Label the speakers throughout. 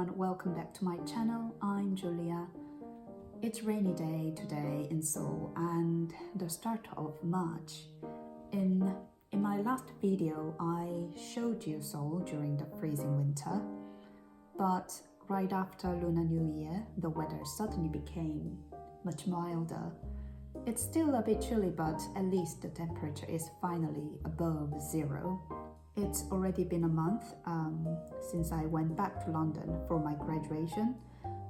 Speaker 1: everyone, welcome back to my channel. I'm Julia. It's rainy day today in Seoul and the start of March. In my last video, I showed you Seoul during the freezing winter, but right after Lunar New Year, the weather suddenly became much milder. It's still a bit chilly, but at least the temperature is finally above zero. It's already been a month since I went back to London for my graduation.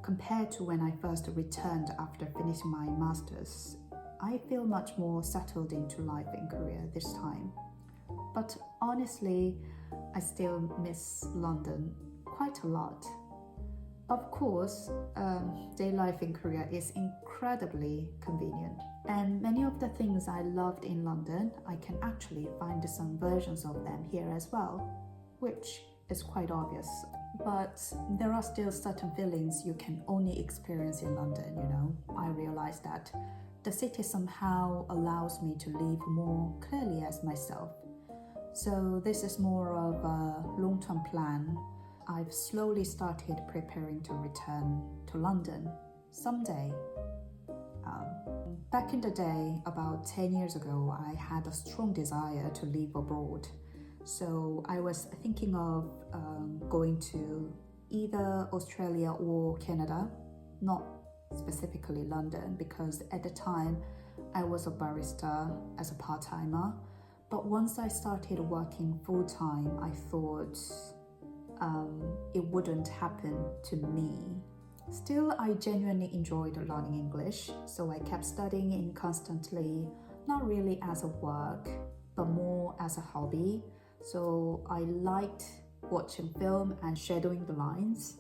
Speaker 1: Compared to when I first returned after finishing my master's, I feel much more settled into life in Korea this time. But honestly, I still miss London quite a lot. Of course, day life in Korea is incredibly convenient, and many of the things I loved in London, I can actually find some versions of them here as well, which is quite obvious. But there are still certain feelings you can only experience in London, you know. I realized that the city somehow allows me to live more clearly as myself. So this is more of a long-term plan. I've slowly started preparing to return to London someday. Back in the day, about 10 years ago, I had a strong desire to live abroad. So I was thinking of going to either Australia or Canada, not specifically London, because at the time I was a barista as a part-timer. But once I started working full-time, I thought it wouldn't happen to me. Still, I genuinely enjoyed learning English, so I kept studying constantly, not really as a work, but more as a hobby. So I liked watching film and shadowing the lines.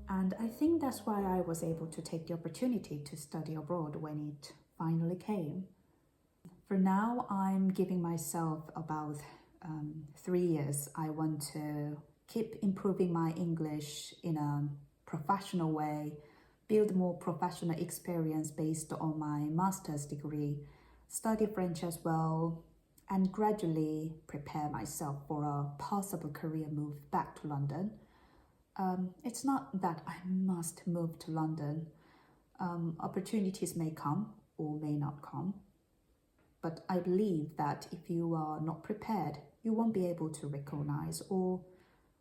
Speaker 1: And I think that's why I was able to take the opportunity to study abroad when it finally came. For now, I'm giving myself about 3 years. I want to keep improving my English in a professional way, build more professional experience based on my master's degree, study French as well, and gradually prepare myself for a possible career move back to London. It's not that I must move to London. Opportunities may come or may not come. But I believe that if you are not prepared, you won't be able to recognize or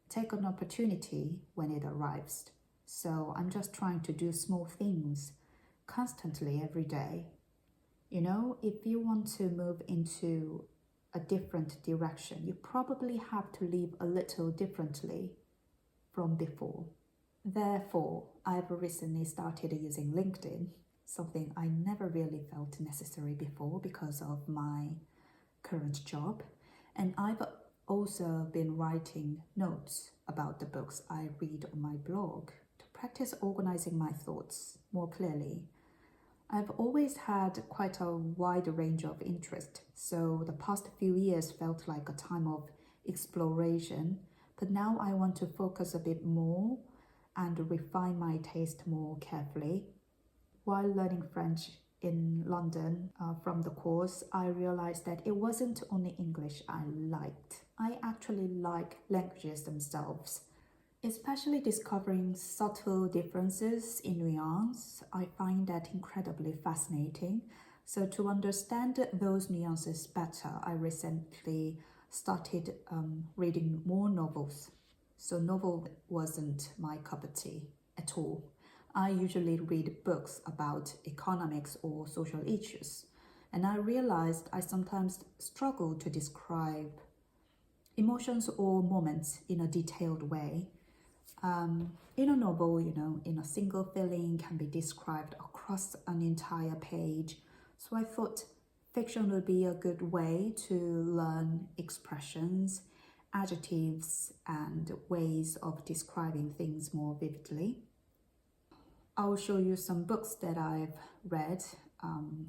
Speaker 1: take an opportunity when it arrives. So I'm just trying to do small things constantly every day. You know, if you want to move into a different direction, you probably have to live a little differently from before. Therefore, I've recently started using LinkedIn, something I never really felt necessary before because of my current job. And I've also been writing notes about the books I read on my blog to practice organizing my thoughts more clearly. I've always had quite a wide range of interest, so the past few years felt like a time of exploration, but now I want to focus a bit more and refine my taste more carefully. While learning French in London from the course, I realized that it wasn't only English I liked. I actually like languages themselves, especially discovering subtle differences in nuance. I find that incredibly fascinating. So to understand those nuances better, I recently started reading more novels. So novel wasn't my cup of tea at all. I usually read books about economics or social issues, and I realized I sometimes struggle to describe emotions or moments in a detailed way. In a novel, you know, in a single feeling can be described across an entire page. So I thought fiction would be a good way to learn expressions, adjectives, and ways of describing things more vividly. I'll show you some books that I've read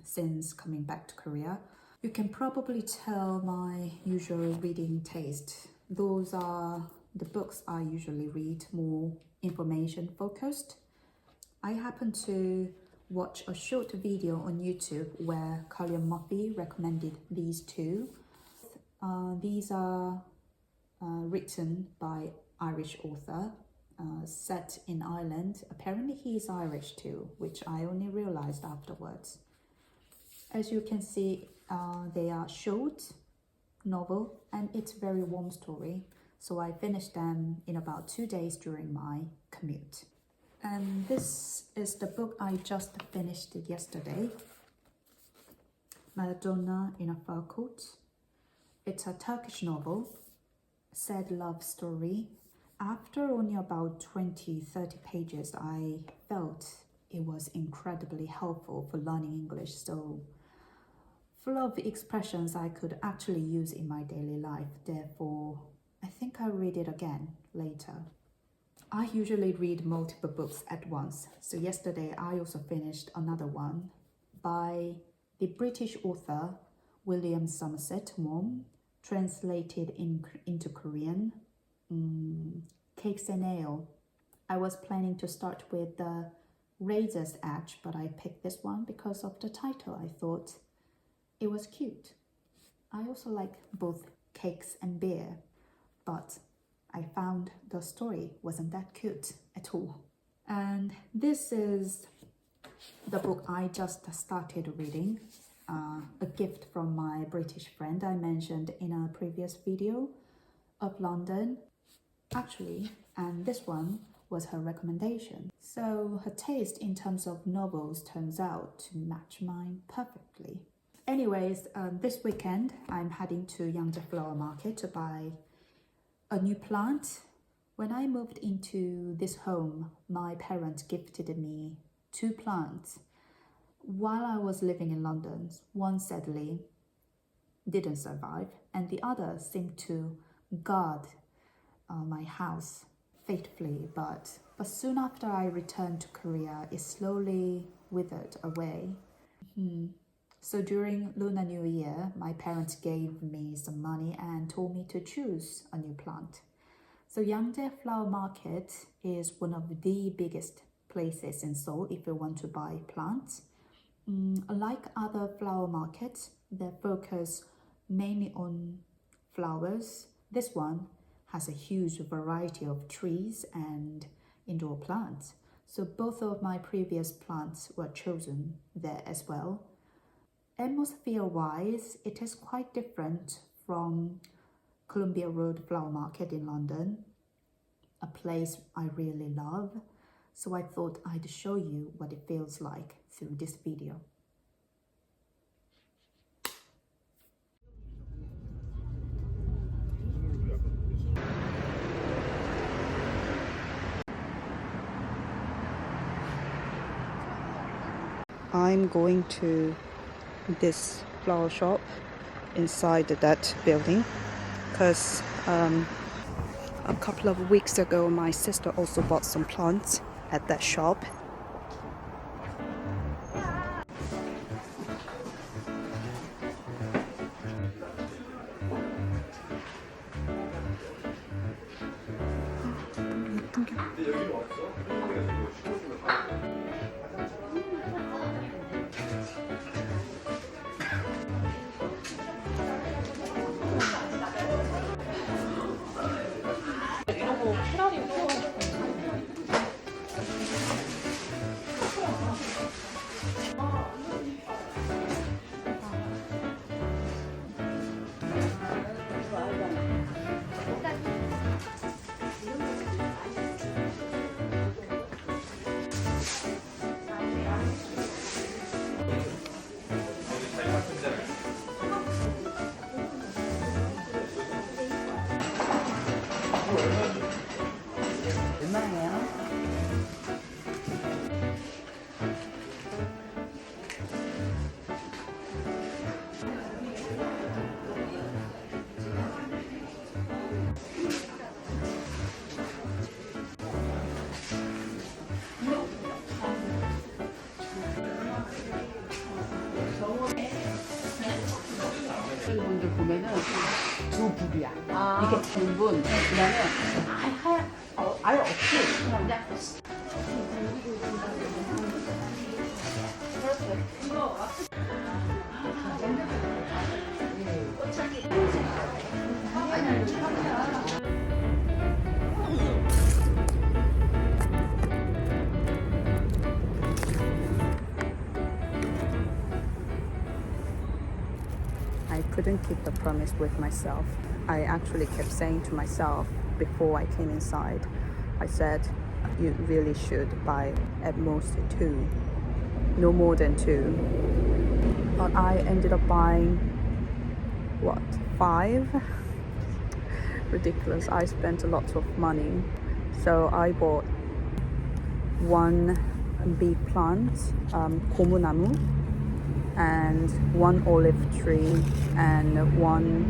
Speaker 1: since coming back to Korea. You can probably tell my usual reading taste. Those are the books I usually read, more information focused. I happen to watch a short video on YouTube where Cillian Murphy recommended these two. These are written by Irish author set in Ireland. Apparently he's Irish too, which I only realized afterwards. As you can see, they are short novel and it's a very warm story. So I finished them in about 2 days during my commute. And this is the book I just finished yesterday. Madonna in a Fur Coat. It's a Turkish novel, sad love story. After only about 20-30 pages, I felt it was incredibly helpful for learning English. So full of expressions I could actually use in my daily life. Therefore, I think I'll read it again later. I usually read multiple books at once. So yesterday I also finished another one by the British author William Somerset Maugham, translated into Korean, Cakes and Ale. I was planning to start with the Razor's Edge, but I picked this one because of the title. I thought it was cute. I also like both cakes and beer, but I found the story wasn't that cute at all. And this is the book I just started reading, a gift from my British friend I mentioned in a previous video of London. Actually, and this one was her recommendation. So her taste in terms of novels turns out to match mine perfectly. Anyways, this weekend I'm heading to Yangtze Flower Market to buy a new plant. When I moved into this home, my parents gifted me 2 plants. While I was living in London, one sadly didn't survive, and the other seemed to guard my house faithfully, but soon after I returned to Korea, it slowly withered away. So during Lunar New Year, my parents gave me some money and told me to choose a new plant. So Yangtze Flower Market is one of the biggest places in Seoul if you want to buy plants. Like other flower markets that focus mainly on flowers, this one has a huge variety of trees and indoor plants. So both of my previous plants were chosen there as well. Atmosphere-wise, it is quite different from Columbia Road Flower Market in London, a place I really love. So I thought I'd show you what it feels like through this video. I'm going to this flower shop inside that building because a couple of weeks ago my sister also bought some plants at that shop.
Speaker 2: 분들 보면은 두 부류야. 이게 부분 그다음에 아예 하얀 아예 없이 그냥
Speaker 1: couldn't keep the promise with myself. I actually kept saying to myself before I came inside, I said, you really should buy at most 2, no more than 2. But I ended up buying, 5? Ridiculous. I spent a lot of money. So I bought 1 bee plant, 고무나무, and 1 olive tree, and 1,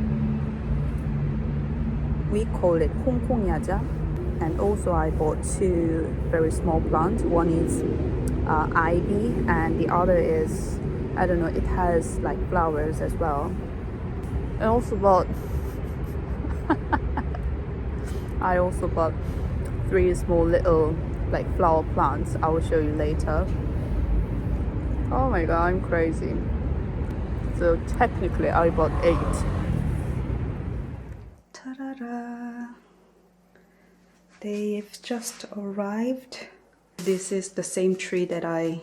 Speaker 1: we call it 홍콩야자. And also I bought 2 very small plants. One is ivy, and the other is, I don't know, it has like flowers as well. I also bought 3 small little like flower plants. I will show you later. Oh my god, I'm crazy. So technically I bought 8. Ta-da-da! They've just arrived. This is the same tree that I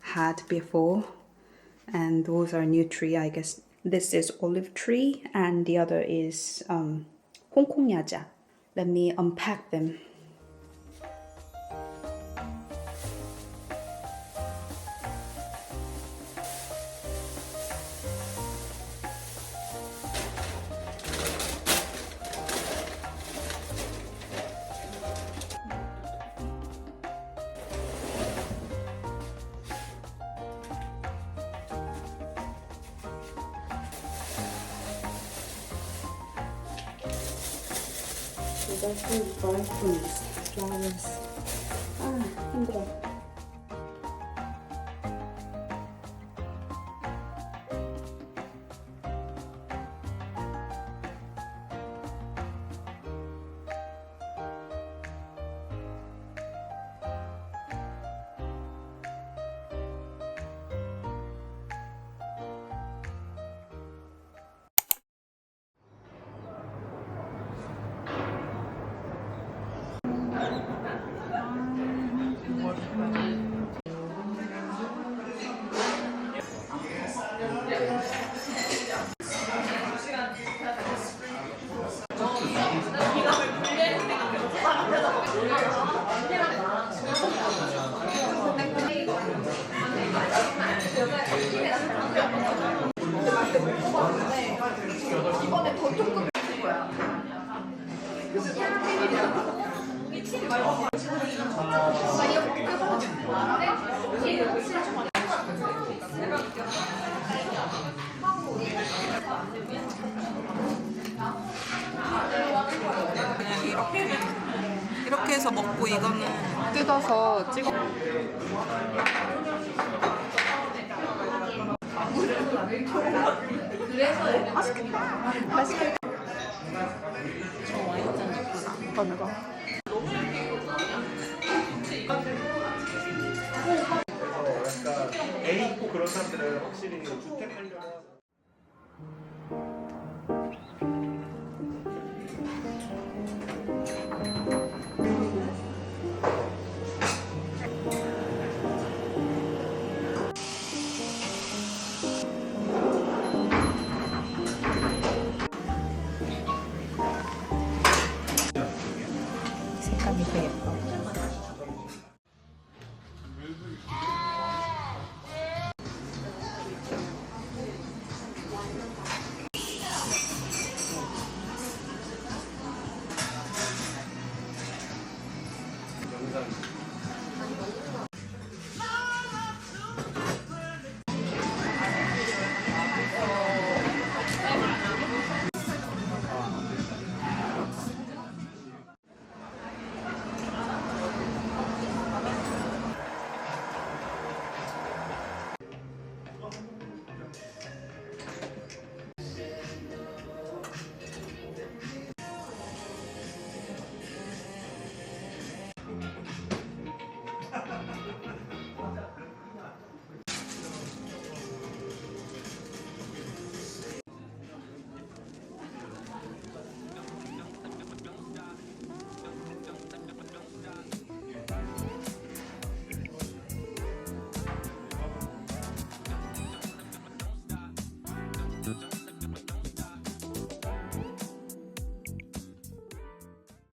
Speaker 1: had before, and those are new tree, I guess. This is olive tree and the other is 홍콩야자. Let me unpack them. That's the dry fruits, flowers. 힘들어. 이번에 더 조금 거야. 그냥 이렇게 해서 먹고 이거는 뜯어서 찍어. 맛있겠다. 맛있겠다. 저 와인잔 예쁘다. 어느 거?
Speaker 3: 애 있고 그런 사람들은 확실히 주택 관련